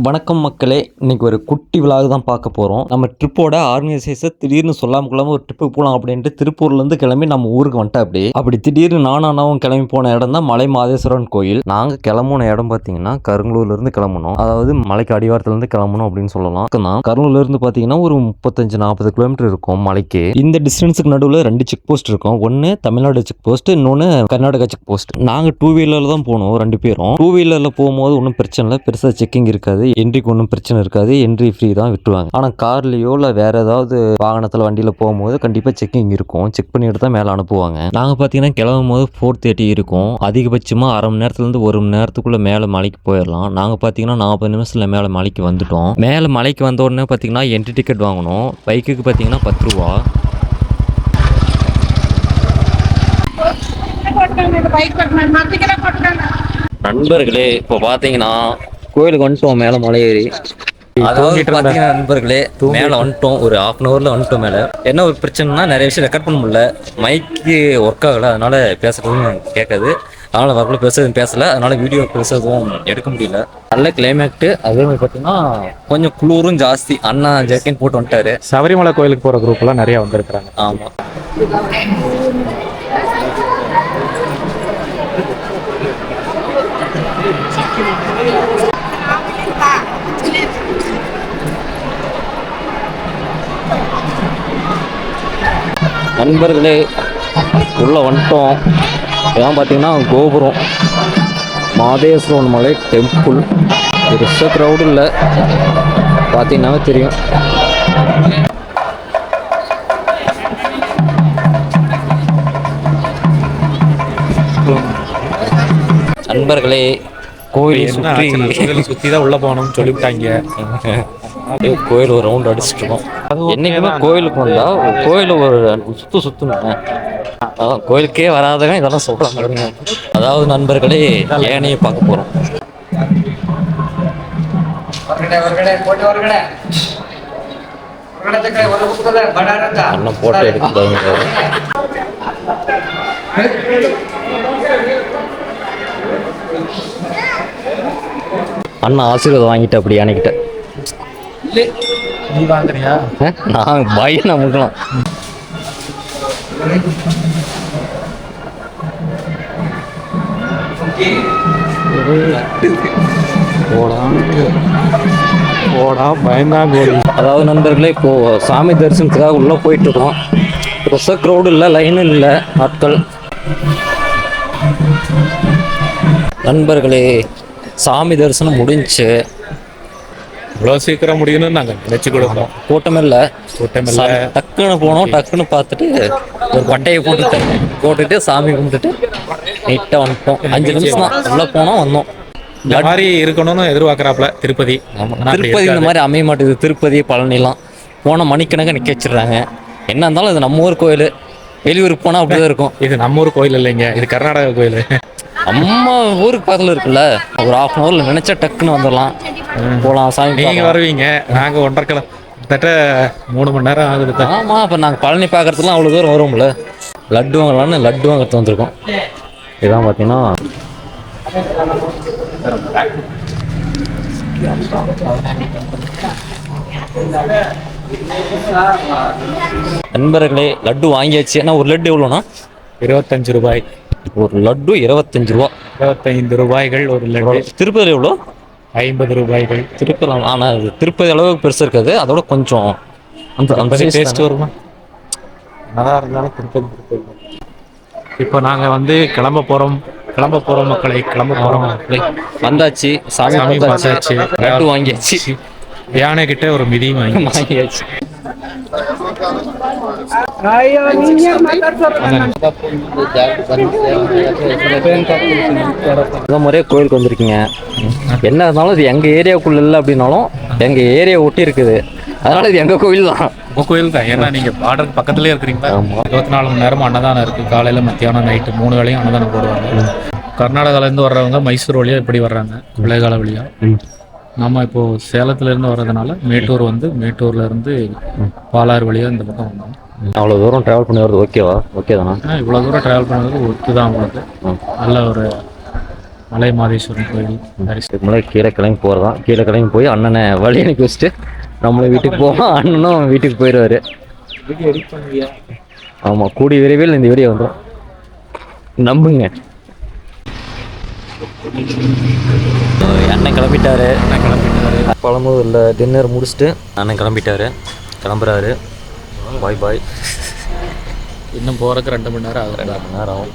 வணக்கம் மக்களே, இன்னைக்கு ஒரு குட்டி விலாக் தான் பார்க்க போகிறோம். நம்ம ட்ரிப்போட ஆர்கனைசேஷன் திடீர்னு சொல்லாமல் கொள்ளாமல் ஒரு ட்ரிப்புக்கு போகலாம் அப்படின்ட்டு திருப்பூர்லேருந்து கிளம்பி நம்ம ஊருக்கு வந்துட்டேன். அப்படி திடீர்னு நானும் கிளம்பி போன இடம் தான் மலை மாதேஸ்வரன் கோயில். நாங்கள் கிளம்புன இடம் பார்த்தீங்கன்னா கருங்கலூர்லேருந்து கிளம்பணும், அதாவது மலைக்கு அடிவாரத்துலேருந்து கிளம்பணும் அப்படின்னு சொல்லலாம். கருங்கலூர்லேருந்து பார்த்தீங்கன்னா ஒரு 35-40 கிலோமீட்டர் இருக்கும் மலைக்கு. இந்த டிஸ்டன்ஸுக்கு நடுவில் 2 செக் போஸ்ட் இருக்கும். ஒன்று தமிழ்நாடு செக் போஸ்ட், இன்னொன்று கர்நாடகா செக் போஸ்ட். நாங்கள் 2 வீலரில் தான் போனோம். 2 பேரும் 2 வீலரில் போகும்போது ஒன்றும் பிரச்சனை இல்லை, பெருசாக செக்கிங் இருக்காது, என்ட்ரிக்கு ஒன்றும் பிரச்சனை இருக்காது, என்ட்ரி ஃப்ரீ தான் விட்டுருவாங்க. ஆனால் கார்லேயோ இல்லை வேற ஏதாவது வாகனத்தில் வண்டியில் போகும்போது கண்டிப்பாக செக்கிங் இருக்கும். செக் பண்ணிட்டு தான் மேலே அனுப்புவாங்க. நாங்கள் பார்த்தீங்கன்னா கிளம்பும் போது 4:30 இருக்கும். அதிகபட்சமாக அரை மணி நேரத்துலேருந்து 1 மணி நேரத்துக்குள்ளே மேலே மலைக்கு போயிடலாம். நாங்கள் பார்த்தீங்கன்னா 40 நிமிஷத்தில் மேலே மலைக்கு வந்துட்டோம். மேலே மலைக்கு வந்த உடனே பார்த்தீங்கன்னா என்ட்ரி டிக்கெட் வாங்கணும். பைக்குக்கு பார்த்தீங்கன்னா 10 ரூபா. நண்பர்களே, இப்போ பார்த்தீங்கன்னா கோயிலுக்கு வந்துட்டோம் மேலே மலை ஏறி. அதாவது பார்த்தீங்கன்னா நண்பர்களே, மேலே வந்துட்டோம். ஒரு 1/2 ஹவரில் வந்துட்டோம் மேலே. என்ன ஒரு பிரச்சனைனா நிறைய விஷயம் ரெக்கார்ட் பண்ண முடியல, மைக்கு ஒர்க் ஆகலை, அதனால பேசுறதும் கேட்காது. அதனால் வரக்குள்ள பேசுறதும் பேசலை, அதனால வீடியோ பேசுறதும் எடுக்க முடியல. நல்ல கிளைமேட்டு. அதே மாதிரி பார்த்தீங்கன்னா கொஞ்சம் குளிரும் ஜாஸ்தி. அண்ணா ஜெர்கின் போட்டு வந்துட்டாரு. சபரிமலை கோயிலுக்கு போகிற குரூப்லாம் நிறையா வந்திருக்கிறாங்க. ஆமாம். நண்பர்களே, உள்ளே வந்துட்டோம். இதான் பார்த்தீங்கன்னா கோபுரம், மாதேஸ்வரன் மலை டெம்பிள். பெருசாக க்ரௌடு இல்லை, பார்த்தீங்கன்னாவே தெரியும். நண்பர்களே, கோயில் சுற்றி தான் உள்ளே போகணும்னு சொல்லிவிட்டாங்க. கோயில் ஒரு ரவுண்ட் அடிச்சுட்டு இருக்கோம். என்னைக்குமே கோயிலுக்கு வந்தா கோயில ஒரு சுத்தணும். அதான் கோயிலுக்கே வராதவன் இதெல்லாம் சொல்றாங்க. அதாவது நண்பர்களே, ஏனையை பார்க்க போறோம். அண்ணன் போட்டோ எடுத்து அண்ணா ஆசீர்வாதம் வாங்கிட்டு அப்படி அணைக்கிட்ட. நீ வாங்குறியா? நான் பாய் நான் முக்கலாம். அதாவது நண்பர்களே, இப்போ சாமி தரிசனத்துக்காக உள்ள போயிட்டு இருக்கோம். பெருசா க்ரௌடு இல்லை, லைனும் இல்லை, ஆட்கள். நண்பர்களே, சாமி தரிசனம் முடிஞ்சு. இவ்வளோ சீக்கிரம் முடியும்னு நாங்கள் நினச்சி கொடுப்போம். கூட்டமே இல்லை, டக்குன்னு போனோம். டக்குன்னு பார்த்துட்டு ஒரு பட்டையை போட்டுட்டு சாமி கும்பிட்டுட்டு நீட்டாக வந்துட்டோம். 5 நிமிஷம் தான் உள்ள போனோம், வந்தோம். இந்த மாதிரி இருக்கணும்னு எதிர்பார்க்குறாப்புல திருப்பதி. திருப்பதி இந்த மாதிரி அமைய மாட்டேங்குது. திருப்பதி பழனிலாம் போனால் மணிக்கணக்காக நிற்க வச்சிடுறாங்க. என்ன இருந்தாலும் இது நம்ம ஊர் கோயில். வெளியூருக்கு போனால் அப்படிதான் இருக்கும். இது நம்ம ஊர் கோயில் இல்லைங்க, இது கர்நாடகா கோயில். நம்ம ஊருக்கு பக்கத்தில் இருக்குல்ல, ஒரு 1/2 ஹவரில் நினைச்சா டக்குன்னு வந்துடலாம், போகலாம் சாமி. நீங்கள் வருவீங்க, நாங்கள் 1.5 கிட்டத்தட்ட 3 மணி நேரம் ஆகுது. ஆமாம், இப்போ நாங்கள் பழனி பார்க்கறதுலாம் அவ்வளோ தூரம் வருவோம்ல. லட்டு வாங்கலான்னு லட்டு வாங்கிறது வந்திருக்கோம். இதான் பார்த்தீங்கன்னா நண்பர்களே, லட்டு வாங்கியாச்சு. ஏன்னா ஒரு லட்டு எவ்வளோண்ணா? 25 ரூபாய். ஒரு லட்டு 25 ரூபா. 25 ரூபாய்கள் ஒரு லட்டு. திருப்பதி எவ்வளோ? 50 ரூபாய்கள். திருப்பதி. ஆனால் அது திருப்பதி அளவுக்கு பெருசாக இருக்காது, அதோட கொஞ்சம் அந்த டேஸ்ட் வருமா? நல்லா இருந்தாலும் திருப்பதி. இப்போ நாங்கள் வந்து கிளம்ப போகிறோம் மக்களை. வந்தாச்சு, சாமி பார்த்தாச்சு, லட்டு வாங்கியாச்சு, யானை கிட்ட ஒரு மிதியும் வாங்கியாச்சு. முறையே கோயிலுக்கு வந்திருக்கீங்க. என்ன இருந்தாலும் இது எங்கள் ஏரியாவுக்குள்ள இல்லை அப்படின்னாலும் எங்கள் ஏரியா ஒட்டி இருக்குது, அதனால இது எங்கள் கோயில் தான். உங்கள் கோயில் தான். ஏன்னா நீங்கள் பார்டர் பக்கத்துலேயே இருக்கிறீங்களா. 24 மணி நேரமும் அன்னதானம் இருக்குது. காலையில், மத்தியானம், நைட்டு 3 வேளையும் அன்னதானம் போடுவாங்க. கர்நாடகாலேருந்து வர்றவங்க மைசூர் வழியாக இப்படி வர்றாங்க, விளைகால வழியாக. நம்ம இப்போது சேலத்துலேருந்து வர்றதுனால மேட்டூர் வந்து, மேட்டூர்லேருந்து பாலாறு வழியாக இந்த பக்கம் வந்தோம். அவ்வளோ தூரம் ட்ராவல் பண்ணி வர்றது ஓகேவா? ஓகே தானே? இவ்வளோ தூரம் ட்ராவல் பண்ணுறது ஒத்து தான் உங்களுக்கு. நல்ல ஒரு மலை மாதேஸ்வரன் கோயில் இதுக்கு முன்னாடி கீழே கிளம்பி போகிறதான், கீழே கிளம்பி போய் அண்ணனை வழி அனுப்பி வச்சுட்டு நம்மளும் வீட்டுக்கு போவோம், அண்ணனும் வீட்டுக்கு போயிடுவார். வீடியோ எடிட் பண்ணுவியா? ஆமாம், கூடிய விரைவில் இந்த வீடியோ வந்துடும், நம்புங்க. அண்ணன் கிளம்பிட்டாரு. பழம்பூரில் டின்னர் முடிச்சுட்டு அண்ணன் கிளம்புறாரு. பாய் பாய். இன்னும் போகிறதுக்கு 2 மணி நேரம் ஆகும். 2 மணி நேரம் ஆகும்.